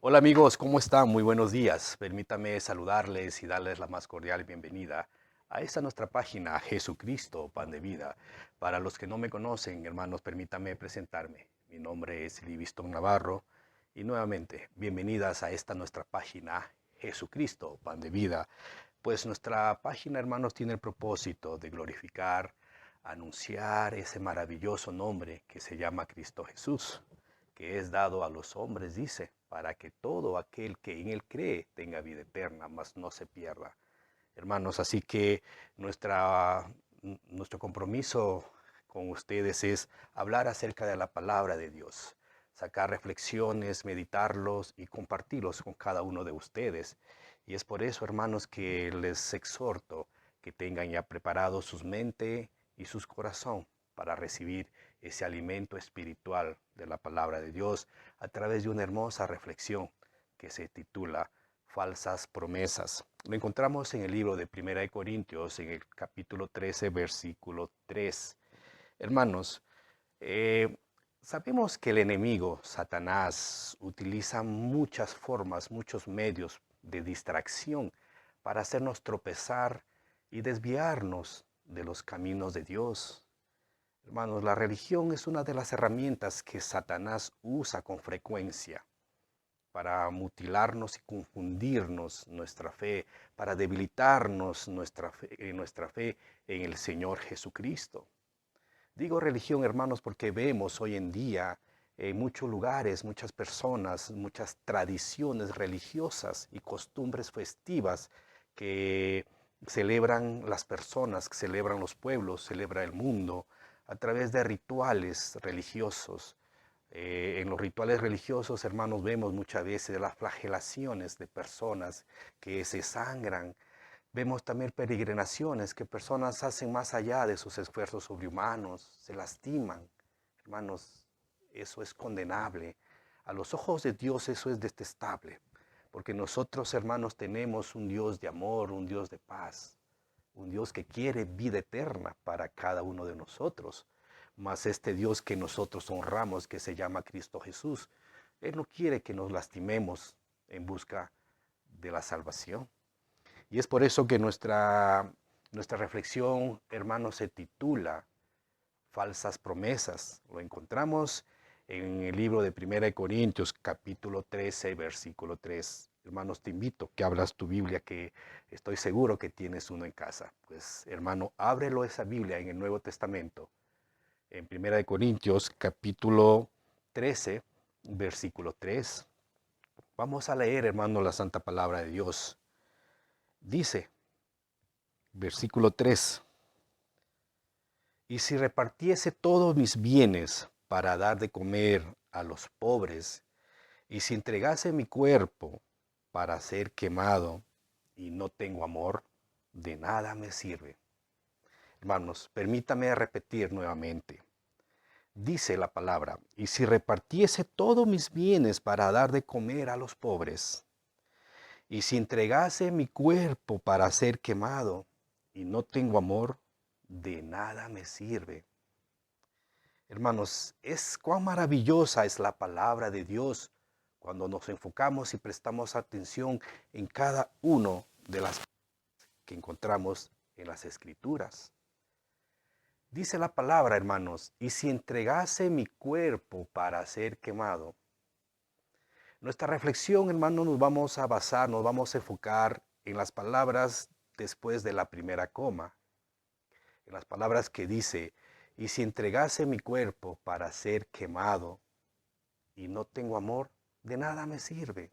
Hola amigos, ¿cómo están? Muy buenos días. Permítame saludarles y darles la más cordial bienvenida a esta nuestra página Jesucristo, Pan de Vida. Para los que no me conocen, hermanos, permítame presentarme. Mi nombre es Livingston Navarro y nuevamente, bienvenidas a esta nuestra página Jesucristo, Pan de Vida. Pues nuestra página, hermanos, tiene el propósito de glorificar, anunciar ese maravilloso nombre que se llama Cristo Jesús, que es dado a los hombres, dice, para que todo aquel que en él cree tenga vida eterna, mas no se pierda. Hermanos, así que nuestro compromiso con ustedes es hablar acerca de la palabra de Dios, sacar reflexiones, meditarlos y compartirlos con cada uno de ustedes. Y es por eso, hermanos, que les exhorto que tengan ya preparados sus mente y sus corazón para recibir ese alimento espiritual de la palabra de Dios a través de una hermosa reflexión que se titula Falsas promesas. Lo encontramos en el libro de Primera de Corintios, en el capítulo 13, versículo 3. Hermanos, eh, sabemos que el enemigo, Satanás, utiliza muchas formas, muchos medios de distracción para hacernos tropezar y desviarnos de los caminos de Dios. Hermanos, la religión es una de las herramientas que Satanás usa con frecuencia para mutilarnos y confundirnos nuestra fe, para debilitarnos nuestra fe en el Señor Jesucristo. Digo religión, hermanos, porque vemos hoy en día en muchos lugares, muchas personas, muchas tradiciones religiosas y costumbres festivas que celebran las personas, que celebran los pueblos, celebra el mundo a través de rituales religiosos. En los rituales religiosos, hermanos, vemos muchas veces las flagelaciones de personas que se sangran. Vemos también peregrinaciones que personas hacen más allá de sus esfuerzos sobrehumanos, se lastiman. Hermanos, eso es condenable. A los ojos de Dios eso es detestable, porque nosotros, hermanos, tenemos un Dios de amor, un Dios de paz, un Dios que quiere vida eterna para cada uno de nosotros. Mas este Dios que nosotros honramos, que se llama Cristo Jesús, Él no quiere que nos lastimemos en busca de la salvación. Y es por eso que nuestra reflexión, hermanos, se titula Falsas promesas. Lo encontramos en el libro de Primera de Corintios, capítulo 13, versículo 3. Hermanos, te invito que abras tu Biblia, que estoy seguro que tienes uno en casa. Pues, hermano, ábrelo esa Biblia en el Nuevo Testamento, en Primera de Corintios, capítulo 13, versículo 3. Vamos a leer, hermano, la santa palabra de Dios. Dice, versículo 3. Y si repartiese todos mis bienes para dar de comer a los pobres, y si entregase mi cuerpo para ser quemado y no tengo amor, de nada me sirve. Hermanos, permítame repetir nuevamente. Dice la palabra, y si repartiese todos mis bienes para dar de comer a los pobres, y si entregase mi cuerpo para ser quemado y no tengo amor, de nada me sirve. Hermanos, es cuán maravillosa es la palabra de Dios cuando nos enfocamos y prestamos atención en cada uno de las que encontramos en las Escrituras. Dice la palabra, hermanos, y si entregase mi cuerpo para ser quemado. Nuestra reflexión, hermanos, nos vamos a basar, nos vamos a enfocar en las palabras después de la primera coma, en las palabras que dice, y si entregase mi cuerpo para ser quemado y no tengo amor, de nada me sirve.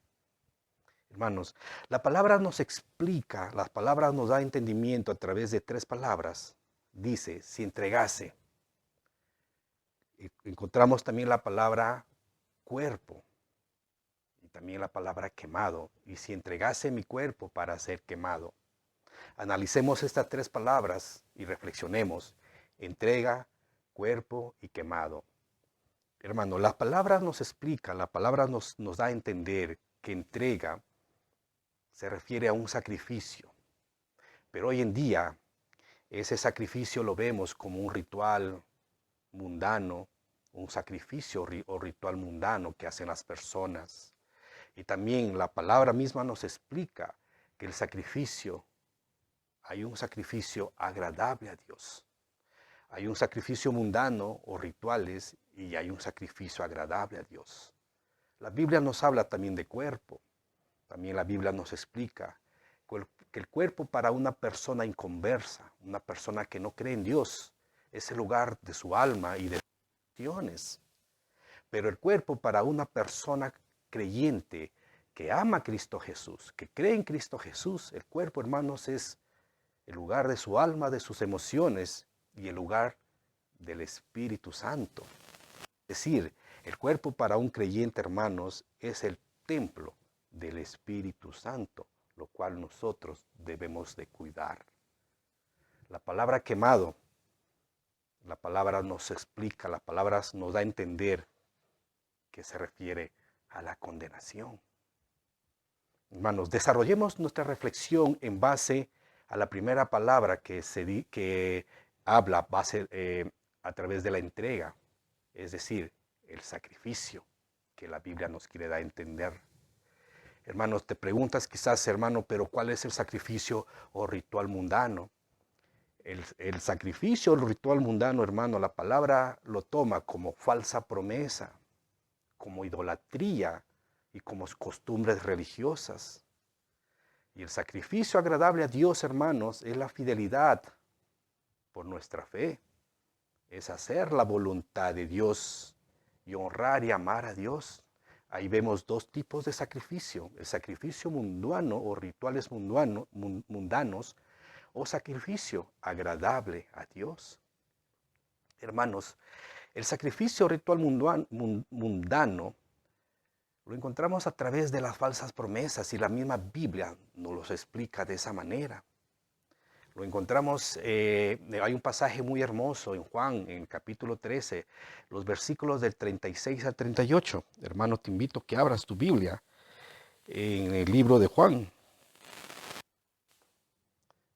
Hermanos, la palabra nos explica, las palabras nos da entendimiento a través de tres palabras. Dice, si entregase. Encontramos también la palabra cuerpo y también la palabra quemado. Y si entregase mi cuerpo para ser quemado. Analicemos estas tres palabras y reflexionemos. Entrega, cuerpo y quemado. Hermano, la palabra nos explica, la palabra nos da a entender que entrega se refiere a un sacrificio. Pero hoy en día ese sacrificio lo vemos como un ritual mundano, un sacrificio o ritual mundano que hacen las personas. Y también la palabra misma nos explica que el sacrificio, hay un sacrificio agradable a Dios. Hay un sacrificio mundano o rituales y hay un sacrificio agradable a Dios. La Biblia nos habla también de cuerpo. También la Biblia nos explica que el cuerpo para una persona inconversa, una persona que no cree en Dios, es el lugar de su alma y de sus emociones. Pero el cuerpo para una persona creyente que ama a Cristo Jesús, que cree en Cristo Jesús, el cuerpo, hermanos, es el lugar de su alma, de sus emociones y el lugar del Espíritu Santo. Es decir, el cuerpo para un creyente, hermanos, es el templo del Espíritu Santo, lo cual nosotros debemos de cuidar. La palabra quemado, la palabra nos explica, la palabra nos da a entender que se refiere a la condenación. Hermanos, desarrollemos nuestra reflexión en base a la primera palabra que habla a través de la entrega, es decir, el sacrificio que la Biblia nos quiere dar a entender. Hermanos, te preguntas quizás, hermano, pero ¿cuál es el sacrificio o ritual mundano? El sacrificio o el ritual mundano, hermano, la palabra lo toma como falsa promesa, como idolatría y como costumbres religiosas. Y el sacrificio agradable a Dios, hermanos, es la fidelidad por nuestra fe. Es hacer la voluntad de Dios y honrar y amar a Dios. Ahí vemos dos tipos de sacrificio. El sacrificio mundano o rituales mundanos o sacrificio agradable a Dios. Hermanos, el sacrificio ritual mundano lo encontramos a través de las falsas promesas y la misma Biblia nos los explica de esa manera. Lo encontramos, hay un pasaje muy hermoso en Juan, en el capítulo 13, los versículos del 36 al 38. Hermano, te invito a que abras tu Biblia en el libro de Juan.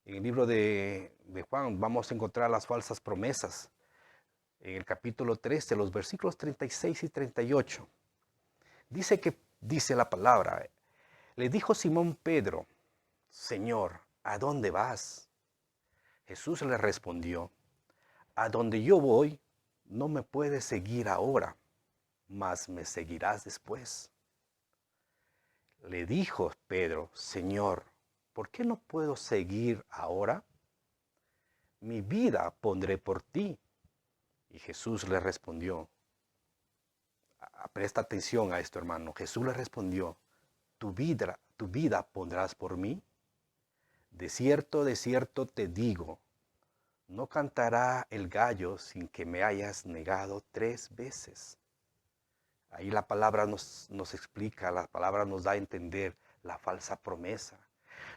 En el libro de Juan vamos a encontrar las falsas promesas. En el capítulo 13, los versículos 36 y 38. Dice la palabra, le dijo Simón Pedro, Señor, ¿a dónde vas? Jesús le respondió, a donde yo voy, no me puedes seguir ahora, mas me seguirás después. Le dijo Pedro, Señor, ¿por qué no puedo seguir ahora? Mi vida pondré por ti. Y Jesús le respondió, presta atención a esto, hermano. Jesús le respondió, ¿tu vida pondrás por mí? De cierto te digo, no cantará el gallo sin que me hayas negado 3 veces. Ahí la palabra nos explica, la palabra nos da a entender la falsa promesa.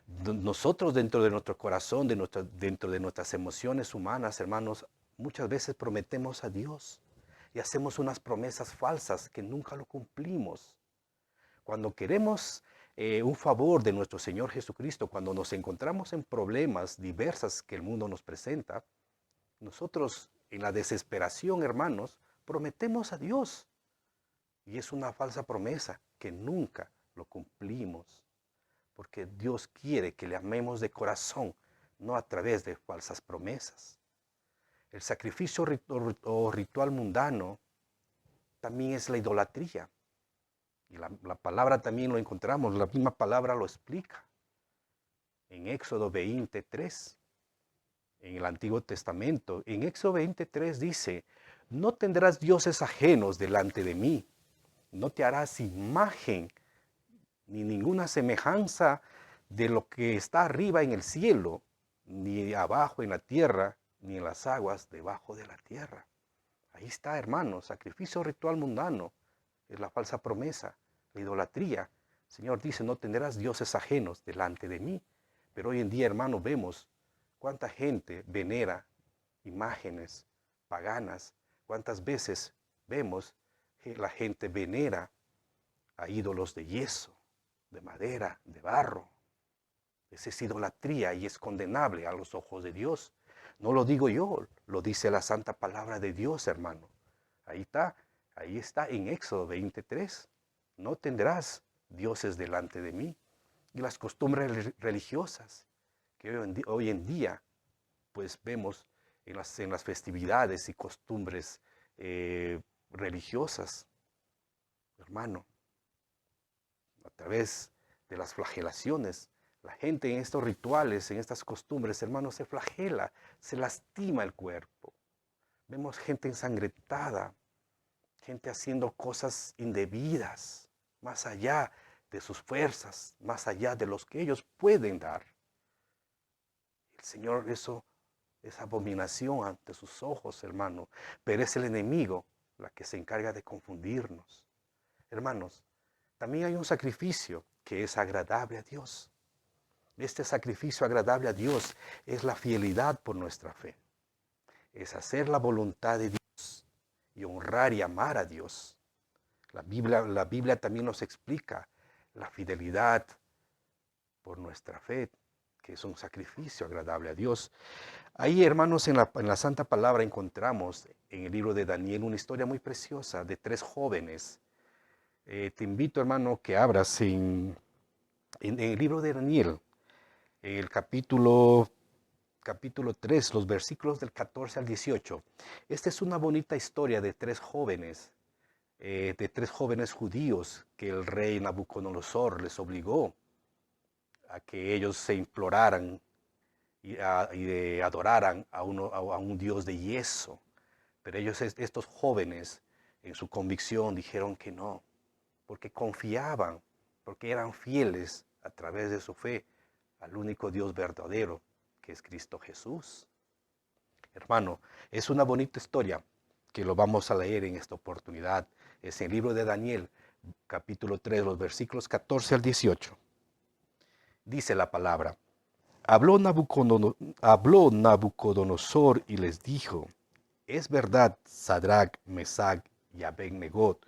Nosotros dentro de nuestro corazón, dentro de nuestras emociones humanas, hermanos, muchas veces prometemos a Dios y hacemos unas promesas falsas que nunca lo cumplimos. Cuando queremos un favor de nuestro Señor Jesucristo, cuando nos encontramos en problemas diversas que el mundo nos presenta, nosotros en la desesperación, hermanos, prometemos a Dios. Y es una falsa promesa que nunca lo cumplimos. Porque Dios quiere que le amemos de corazón, no a través de falsas promesas. El sacrificio o ritual mundano también es la idolatría. Y la palabra también lo encontramos, la misma palabra lo explica. En Éxodo 23, en el Antiguo Testamento, en Éxodo 23 dice, no tendrás dioses ajenos delante de mí, no te harás imagen ni ninguna semejanza de lo que está arriba en el cielo, ni abajo en la tierra, ni en las aguas debajo de la tierra. Ahí está, hermanos, sacrificio ritual mundano, es la falsa promesa, la idolatría. El Señor dice, no tendrás dioses ajenos delante de mí. Pero hoy en día, hermanos, vemos cuánta gente venera imágenes paganas, cuántas veces vemos que la gente venera a ídolos de yeso, de madera, de barro. Esa es idolatría y es condenable a los ojos de Dios. No lo digo yo, lo dice la santa palabra de Dios, hermano. Ahí está en Éxodo 23. No tendrás dioses delante de mí. Y las costumbres religiosas que hoy en día pues vemos en las festividades y costumbres religiosas, hermano, a través de las flagelaciones. La gente en estos rituales, en estas costumbres, hermano, se flagela, se lastima el cuerpo. Vemos gente ensangrentada, gente haciendo cosas indebidas, más allá de sus fuerzas, más allá de los que ellos pueden dar. El Señor, eso es abominación ante sus ojos, hermano, pero es el enemigo la que se encarga de confundirnos. Hermanos, también hay un sacrificio que es agradable a Dios. Este sacrificio agradable a Dios es la fidelidad por nuestra fe. Es hacer la voluntad de Dios y honrar y amar a Dios. La Biblia también nos explica la fidelidad por nuestra fe, que es un sacrificio agradable a Dios. Ahí, hermanos, en la Santa Palabra encontramos en el libro de Daniel una historia muy preciosa de 3 jóvenes. Te invito, hermano, que abras en el libro de Daniel, el capítulo 3, los versículos del 14 al 18. Esta es una bonita historia de 3 jóvenes, judíos que el rey Nabucodonosor les obligó a que ellos se imploraran y adoraran a un Dios de yeso. Pero estos jóvenes, en su convicción, dijeron que no, porque confiaban, porque eran fieles a través de su fe al único Dios verdadero, que es Cristo Jesús. Hermano, es una bonita historia que lo vamos a leer en esta oportunidad. Es en el libro de Daniel, capítulo 3, los versículos 14 al 18. Dice la palabra: Habló Nabucodonosor y les dijo: Es verdad, Sadrach, Mesach y Abed-Nego,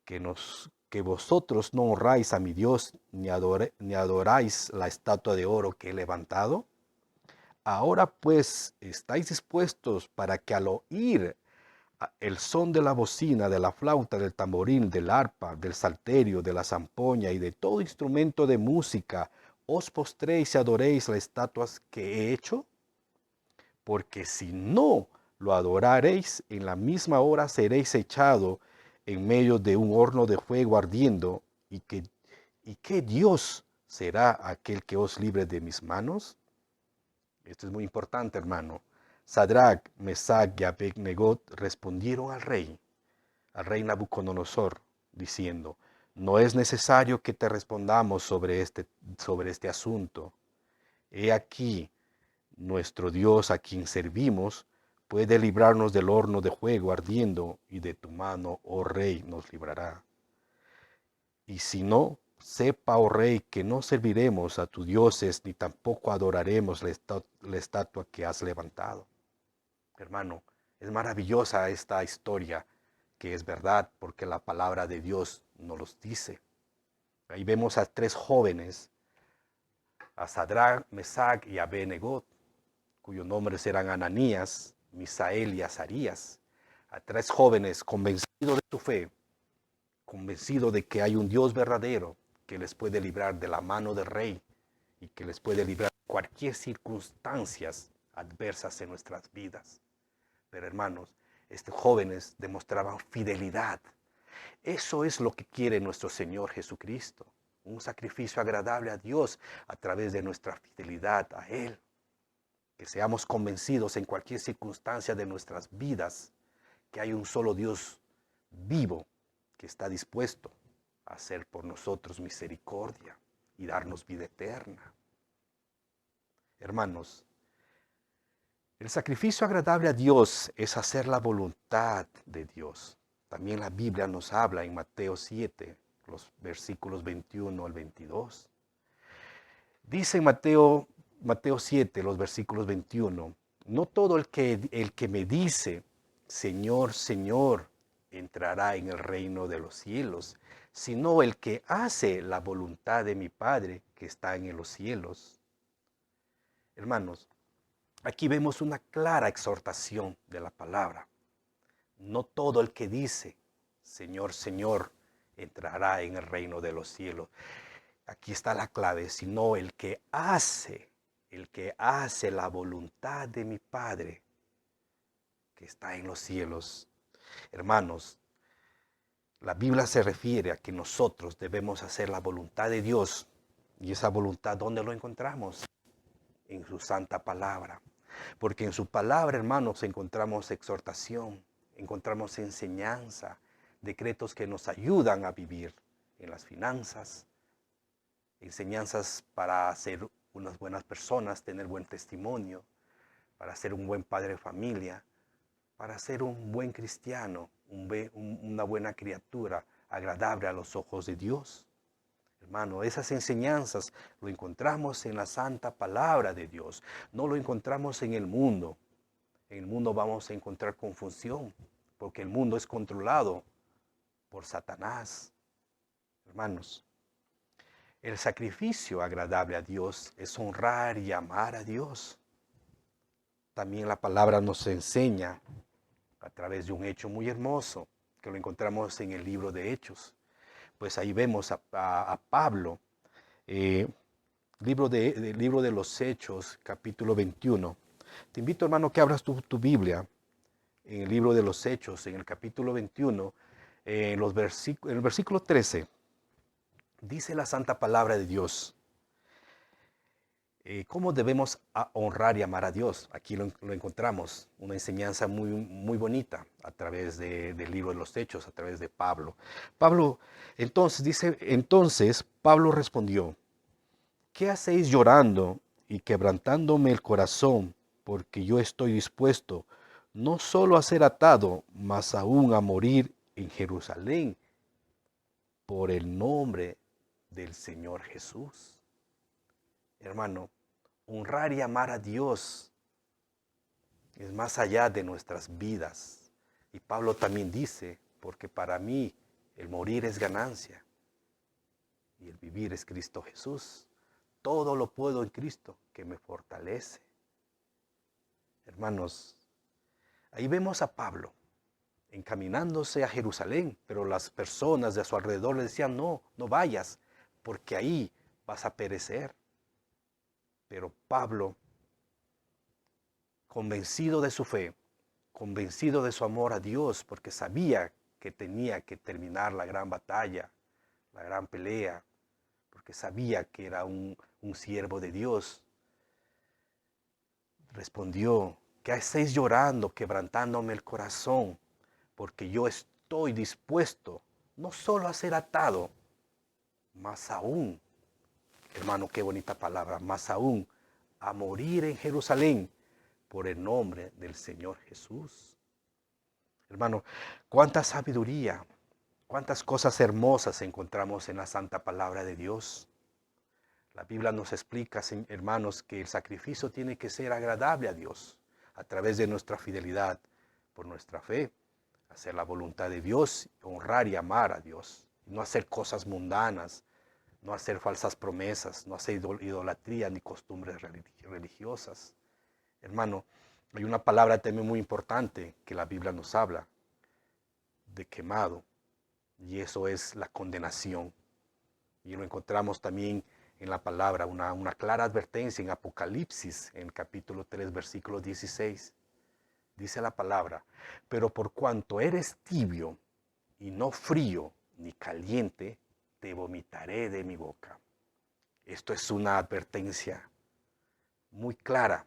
que vosotros no honráis a mi Dios ni adoráis la estatua de oro que he levantado. Ahora pues, ¿estáis dispuestos para que al oír el son de la bocina, de la flauta, del tamboril, del arpa, del salterio, de la zampoña y de todo instrumento de música, os postréis y adoréis las estatuas que he hecho? Porque si no lo adoraréis, en la misma hora seréis echado en medio de un horno de fuego ardiendo. ¿Y qué Dios será aquel que os libre de mis manos? Esto es muy importante, hermano. Sadrach, Mesach y Abed-Nego respondieron al rey Nabucodonosor, diciendo: No es necesario que te respondamos sobre este asunto. He aquí, nuestro Dios a quien servimos puede librarnos del horno de fuego ardiendo, y de tu mano, oh rey, nos librará. Y si no, sepa, oh rey, que no serviremos a tus dioses, ni tampoco adoraremos la estatua que has levantado. Hermano, es maravillosa esta historia, que es verdad, porque la palabra de Dios nos los dice. Ahí vemos a 3 jóvenes, a Sadrach, Mesach y Abed-Nego, cuyos nombres eran Ananías, Misael y Azarías, a 3 jóvenes convencidos de su fe, convencidos de que hay un Dios verdadero que les puede librar de la mano del rey y que les puede librar de cualquier circunstancias adversas en nuestras vidas. Pero hermanos, estos jóvenes demostraban fidelidad. Eso es lo que quiere nuestro Señor Jesucristo, un sacrificio agradable a Dios a través de nuestra fidelidad a Él. Que seamos convencidos en cualquier circunstancia de nuestras vidas que hay un solo Dios vivo que está dispuesto a hacer por nosotros misericordia y darnos vida eterna. Hermanos, el sacrificio agradable a Dios es hacer la voluntad de Dios. También la Biblia nos habla en Mateo 7, los versículos 21 al 22. Dice en Mateo 7, los versículos 21, no todo el que me dice, Señor, Señor, entrará en el reino de los cielos, sino el que hace la voluntad de mi Padre que está en los cielos. Hermanos, aquí vemos una clara exhortación de la palabra. No todo el que dice, Señor, Señor, entrará en el reino de los cielos. Aquí está la clave, sino el que hace la voluntad de mi Padre que está en los cielos. Hermanos, la Biblia se refiere a que nosotros debemos hacer la voluntad de Dios. Y esa voluntad, ¿dónde lo encontramos? En su santa palabra. Porque en su palabra, hermanos, encontramos exhortación, encontramos enseñanza, decretos que nos ayudan a vivir en las finanzas, enseñanzas para ser unas buenas personas, tener buen testimonio, para ser un buen padre de familia, para ser un buen cristiano, una buena criatura, agradable a los ojos de Dios. Hermano, esas enseñanzas lo encontramos en la santa palabra de Dios. No lo encontramos en el mundo. En el mundo vamos a encontrar confusión, porque el mundo es controlado por Satanás. Hermanos, el sacrificio agradable a Dios es honrar y amar a Dios. También la palabra nos enseña a través de un hecho muy hermoso que lo encontramos en el libro de Hechos. Pues ahí vemos a Pablo, libro de los Hechos, capítulo 21. Te invito, hermano, que abras tu Biblia en el libro de los Hechos, en el capítulo 21, en el versículo 13. Dice la santa palabra de Dios. ¿Cómo debemos honrar y amar a Dios? Aquí lo encontramos, una enseñanza muy, muy bonita a través del libro de los Hechos, a través de Pablo. Entonces Pablo respondió, ¿qué hacéis llorando y quebrantándome el corazón? Porque yo estoy dispuesto no solo a ser atado, mas aún a morir en Jerusalén por el nombre del Señor Jesús. Hermano, honrar y amar a Dios es más allá de nuestras vidas. Y Pablo también dice, porque para mí el morir es ganancia y el vivir es Cristo Jesús. Todo lo puedo en Cristo que me fortalece. Hermanos, ahí vemos a Pablo encaminándose a Jerusalén, pero las personas de a su alrededor le decían, no, no vayas, porque ahí vas a perecer. Pero Pablo, convencido de su fe, convencido de su amor a Dios, porque sabía que tenía que terminar la gran batalla, la gran pelea, porque sabía que era un siervo de Dios, respondió, ¿qué hacéis llorando, quebrantándome el corazón? Porque yo estoy dispuesto no solo a ser atado, más aún, hermano, qué bonita palabra, más aún, a morir en Jerusalén por el nombre del Señor Jesús. Hermano, cuánta sabiduría, cuántas cosas hermosas encontramos en la santa palabra de Dios. La Biblia nos explica, hermanos, que el sacrificio tiene que ser agradable a Dios a través de nuestra fidelidad, por nuestra fe, hacer la voluntad de Dios, honrar y amar a Dios, no hacer cosas mundanas, no hacer falsas promesas, no hacer idolatría ni costumbres religiosas. Hermano, hay una palabra también muy importante que la Biblia nos habla, de quemado, y eso es la condenación. Y lo encontramos también en la palabra, una clara advertencia en Apocalipsis, en el capítulo 3, versículo 16. Dice la palabra, pero por cuanto eres tibio y no frío ni caliente, te vomitaré de mi boca. Esto es una advertencia muy clara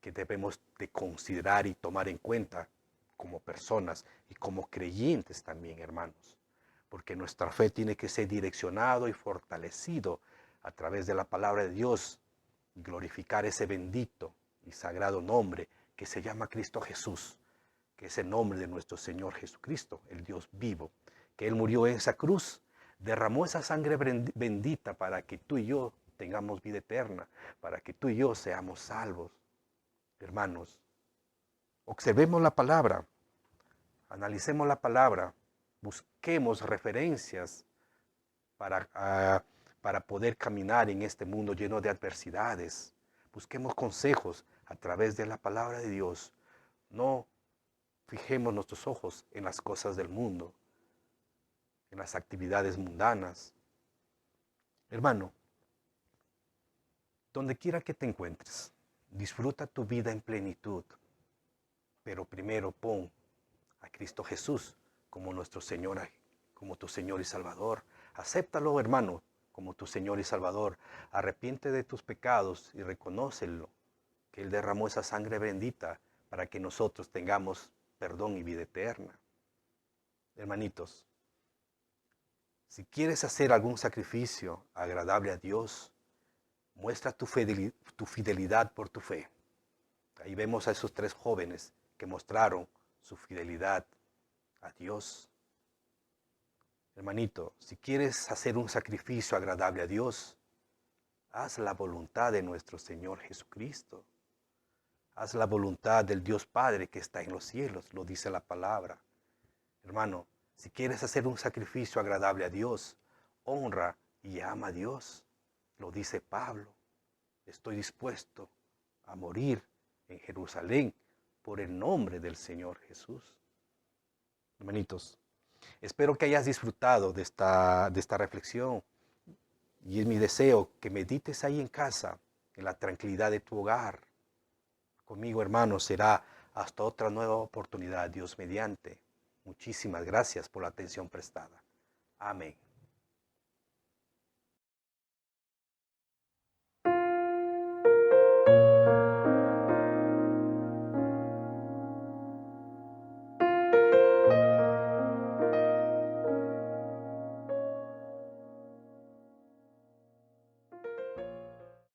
que debemos de considerar y tomar en cuenta como personas y como creyentes también, hermanos. Porque nuestra fe tiene que ser direccionado y fortalecido a través de la palabra de Dios y glorificar ese bendito y sagrado nombre que se llama Cristo Jesús, que es el nombre de nuestro Señor Jesucristo, el Dios vivo, que Él murió en esa cruz, derramó esa sangre bendita para que tú y yo tengamos vida eterna, para que tú y yo seamos salvos. Hermanos, observemos la palabra, analicemos la palabra, busquemos referencias para poder caminar en este mundo lleno de adversidades. Busquemos consejos a través de la palabra de Dios. No fijemos nuestros ojos en las cosas del mundo. en las actividades mundanas. Hermano, donde quiera que te encuentres, disfruta tu vida en plenitud, pero primero pon a Cristo Jesús como nuestro Señor, como tu Señor y Salvador. Acéptalo, hermano, como tu Señor y Salvador. Arrepiente de tus pecados y reconócelo, que Él derramó esa sangre bendita para que nosotros tengamos perdón y vida eterna. Hermanitos, si quieres hacer algún sacrificio agradable a Dios, muestra tu fidelidad por tu fe. Ahí vemos a esos 3 jóvenes que mostraron su fidelidad a Dios. Hermanito, si quieres hacer un sacrificio agradable a Dios, haz la voluntad de nuestro Señor Jesucristo. Haz la voluntad del Dios Padre que está en los cielos, lo dice la palabra. Hermano, si quieres hacer un sacrificio agradable a Dios, honra y ama a Dios. Lo dice Pablo. Estoy dispuesto a morir en Jerusalén por el nombre del Señor Jesús. Hermanitos, espero que hayas disfrutado de esta reflexión. Y es mi deseo que medites ahí en casa, en la tranquilidad de tu hogar. Conmigo, hermanos, será hasta otra nueva oportunidad, Dios mediante. Muchísimas gracias por la atención prestada. Amén.